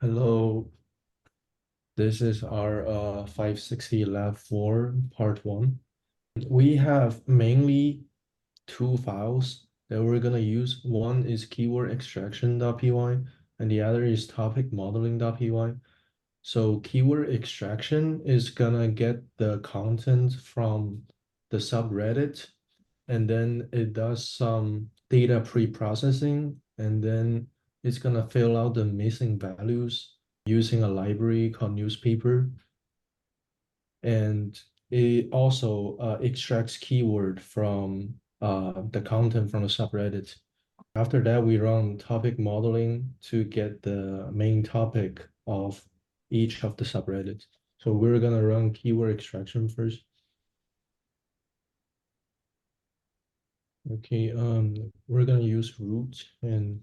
Hello, this is our 560 Lab 4 Part 1. We have mainly two files that we're going to use. One is keyword extraction.py and the other is topic modeling.py. So keyword extraction is going to get the content from the subreddit, and then it does some data pre-processing, and then it's going to fill out the missing values using a library called newspaper. And it also extracts keyword from the content from the subreddit. After that, we run topic modeling to get the main topic of each of the subreddits. So we're gonna run keyword extraction first. Okay, we're gonna use root, and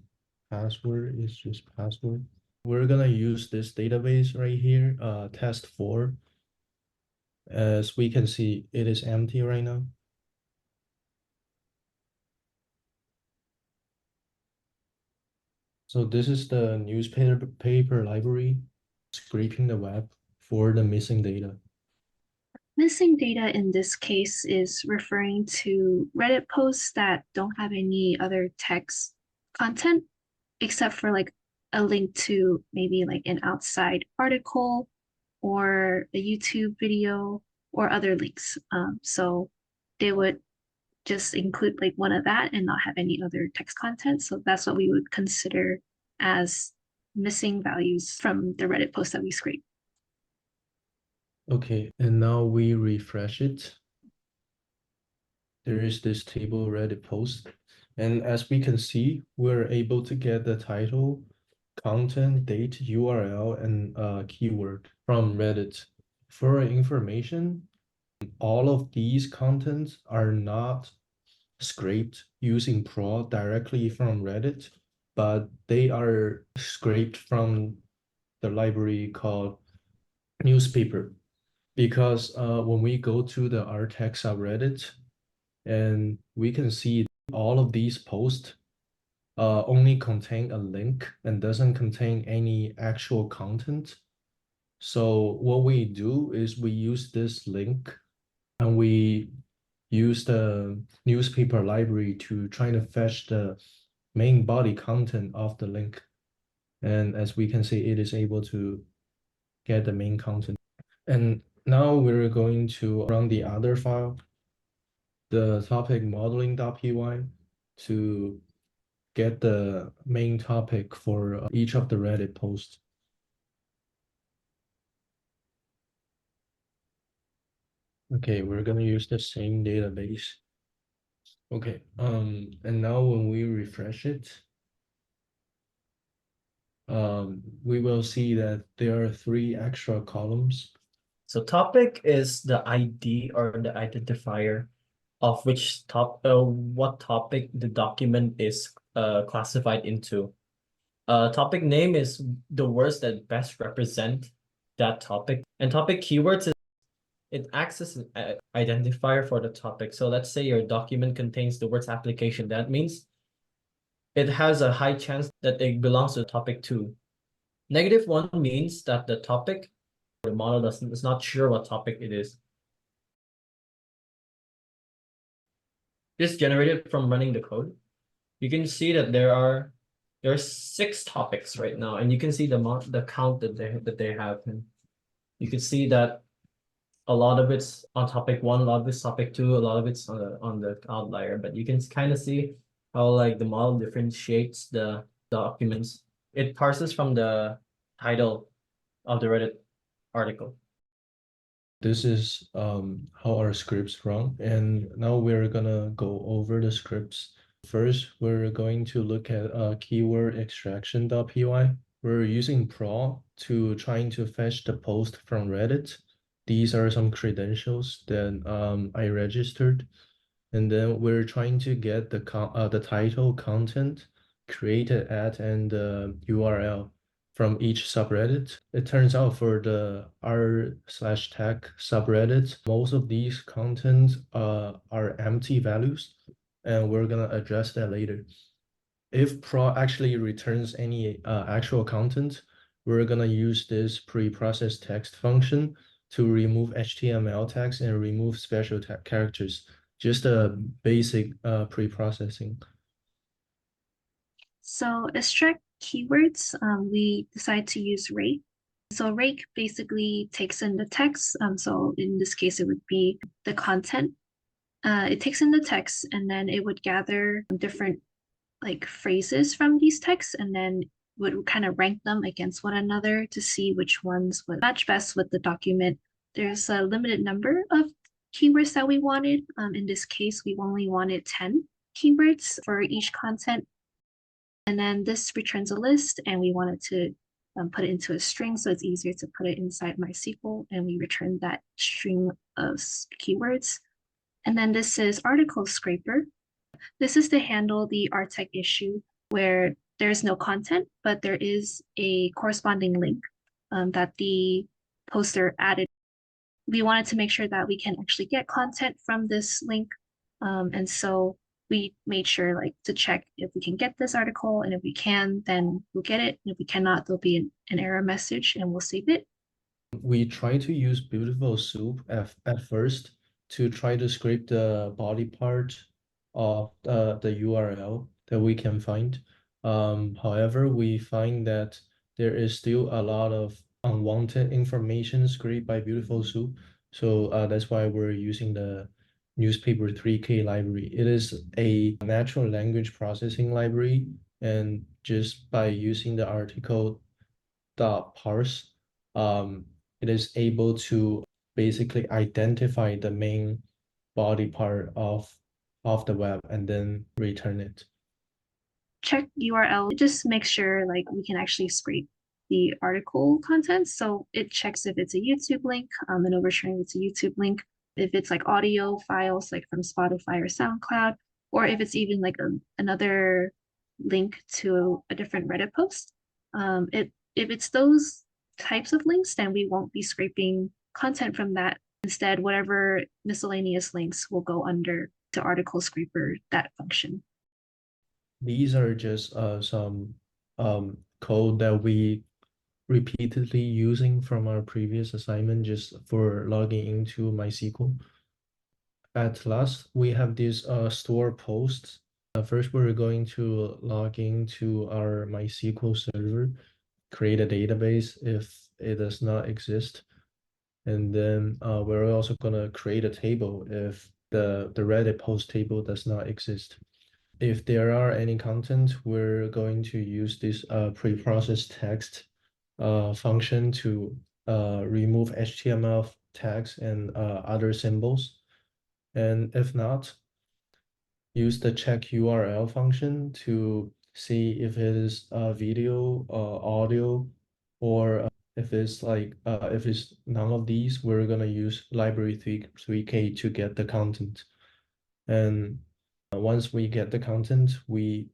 password is just password. We're gonna use this database right here, test4. As we can see, it is empty right now. So this is the newspaper library scraping the web for the missing data. Missing data in this case is referring to Reddit posts that don't have any other text content except for like a link to maybe like an outside article or a YouTube video or other links. So they would just include like one of that and not have any other text content. So that's what we would consider as missing values from the Reddit post that we scrape. Okay, and now we refresh it. There is this table Reddit post. And as we can see, we're able to get the title, content, date, URL, and keyword from Reddit. For information, all of these contents are not scraped using Pro directly from Reddit, but they are scraped from the library called newspaper. Because when we go to the RTech subreddit, and we can see all of these posts only contain a link and doesn't contain any actual content. So what we do is we use this link and we use the newspaper library to try to fetch the main body content of the link. And as we can see, it is able to get the main content. And now we're going to run the other file, the topic modeling.py, to get the main topic for each of the Reddit posts. Okay, we're gonna use the same database. Okay, and now when we refresh it, we will see that there are three extra columns. So topic is the ID or the identifier of what topic the document is classified into. Topic name is the words that best represent that topic. And topic keywords it acts as an identifier for the topic. So let's say your document contains the words application. That means it has a high chance that it belongs to topic 2. -1 means that the topic, the model is not sure what topic it is. Just generated from running the code. You can see that there are 6 topics right now, and you can see the count that they have. And you can see that a lot of it's on topic 1, a lot of it's topic 2, a lot of it's on the outlier. But you can kind of see how like the model differentiates the documents. It parses from the title of the Reddit article. This is how our scripts run, and now we're gonna go over the scripts. First, we're going to look at keyword extraction.py. We're using Pro to trying to fetch the post from Reddit. These are some credentials that I registered, and then we're trying to get the title, content, created at, and the URL from each subreddit. It turns out for the r/tech subreddit, most of these content are empty values, and we're gonna address that later. If Pro actually returns any actual content, we're gonna use this pre-processed text function to remove HTML tags and remove special characters. Just a basic pre-processing. So extract keywords, we decide to use rake. So rake basically takes in the text. So in this case, it would be the content. It takes in the text and then it would gather different like phrases from these texts and then would kind of rank them against one another to see which ones would match best with the document. There's a limited number of keywords that we wanted. In this case, we only wanted 10 keywords for each content. And then this returns a list and we wanted to put it into a string so it's easier to put it inside MySQL and we return that string of keywords. And then this is article scraper. This is to handle the RTEC issue where there's no content, but there is a corresponding link that the poster added. We wanted to make sure that we can actually get content from this link. And so we made sure like to check if we can get this article, and if we can, then we'll get it. And if we cannot, there'll be an error message and we'll save it. We try to use Beautiful Soup at first to try to scrape the body part of the URL that we can find. However, we find that there is still a lot of unwanted information scraped by Beautiful Soup. So that's why we're using the newspaper 3K library. It is a natural language processing library, and just by using the article dot parse, it is able to basically identify the main body part of the web and then return it. Check URL, just make sure like we can actually scrape the article content. So it checks if it's a YouTube link, and it'll return if it's a YouTube link. If it's like audio files like from Spotify or SoundCloud, or if it's even like another link to a different Reddit post. If it's those types of links, then we won't be scraping content from that. Instead, whatever miscellaneous links will go under the article scraper, that function. These are just some code that we repeatedly using from our previous assignment just for logging into MySQL. At last, we have this store posts. First, we're going to log into our MySQL server, create a database if it does not exist. And then we're also gonna create a table if the Reddit post table does not exist. If there are any content, we're going to use this pre-processed text function to remove HTML tags and other symbols. And if not, use the check URL function to see if it is video, audio, or if it's like if it's none of these, we're gonna use library 3K to get the content. And once we get the content, we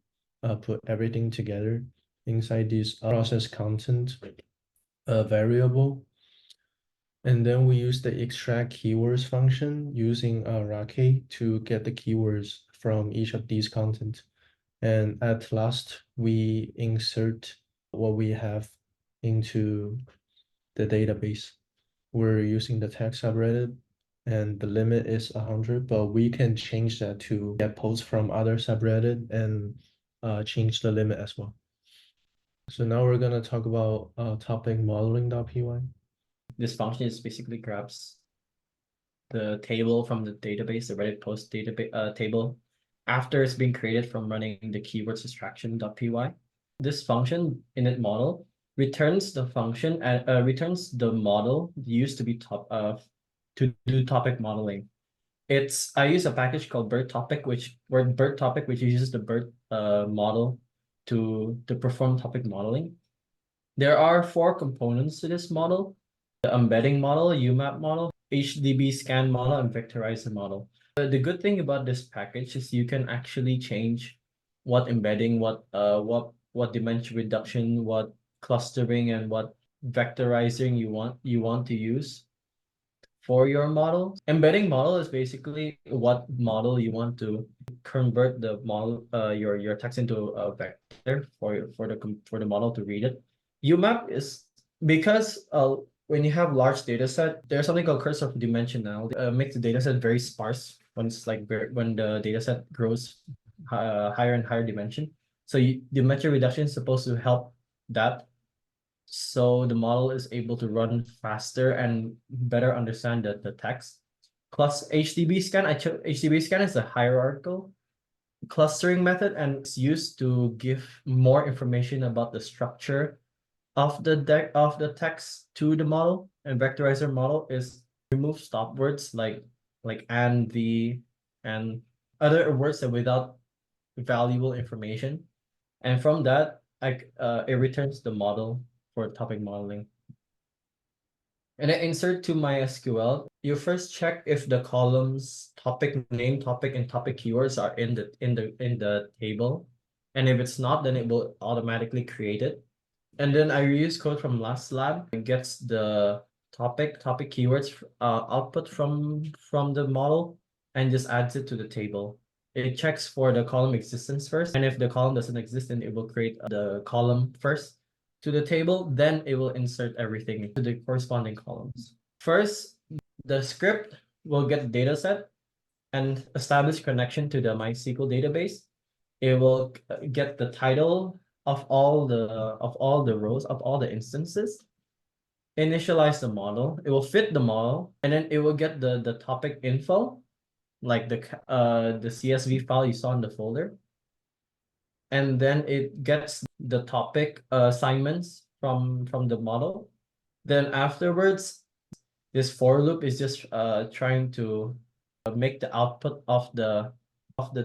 put everything together inside this process content variable. And then we use the extract keywords function using Rake to get the keywords from each of these content. And at last, we insert what we have into the database. We're using the text subreddit and the limit is 100, but we can change that to get posts from other subreddit and change the limit as well. So now we're gonna talk about topic modeling.py. This function is basically grabs the table from the database, the Reddit post database table, after it's been created from running the keywords extraction.py. This function init model returns the function and returns the model used to be to do topic modeling. I use a package called bird topic, which uses the bird model to perform topic modeling. There are 4 components to this model: the embedding model, UMAP model, HDB scan model, and vectorizer model. The good thing about this package is you can actually change what embedding, what dimension reduction, what clustering, and what vectorizing you want to use for your model. Embedding model is basically what model you want to convert the model your text into a vector for the model to read it. UMAP is because when you have large data set, there's something called curse of dimensionality. Makes the data set very sparse when it's like when the data set grows higher and higher dimension. So the metric reduction is supposed to help that. So the model is able to run faster and better understand the text. Plus HDB scan, HDB scan is a hierarchical clustering method and it's used to give more information about the structure of the text to the model. And vectorizer model is remove stop words like and, the, and other words that without valuable information. And from that, it returns the model for topic modeling. And I insert to MySQL, you first check if the columns topic name, topic, and topic keywords are in the table. And if it's not, then it will automatically create it. And then I reuse code from last lab. It gets the topic keywords output from the model and just adds it to the table. It checks for the column existence first, and if the column doesn't exist, then it will create the column first to the table, then it will insert everything into the corresponding columns. First, the script will get the data set and establish connection to the MySQL database. It will get the title of all the rows of all the instances, initialize the model, it will fit the model, and then it will get the topic info, like the CSV file you saw in the folder. And then it gets the topic assignments from the model. Then afterwards, this for loop is just trying to make the output of the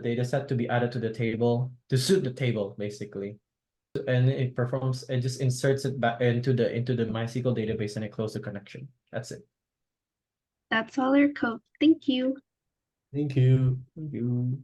data set to be added to the table to suit the table basically. And it just inserts it back into the MySQL database and it closes the connection. That's it. That's all our code. Thank you. Thank you. Thank you.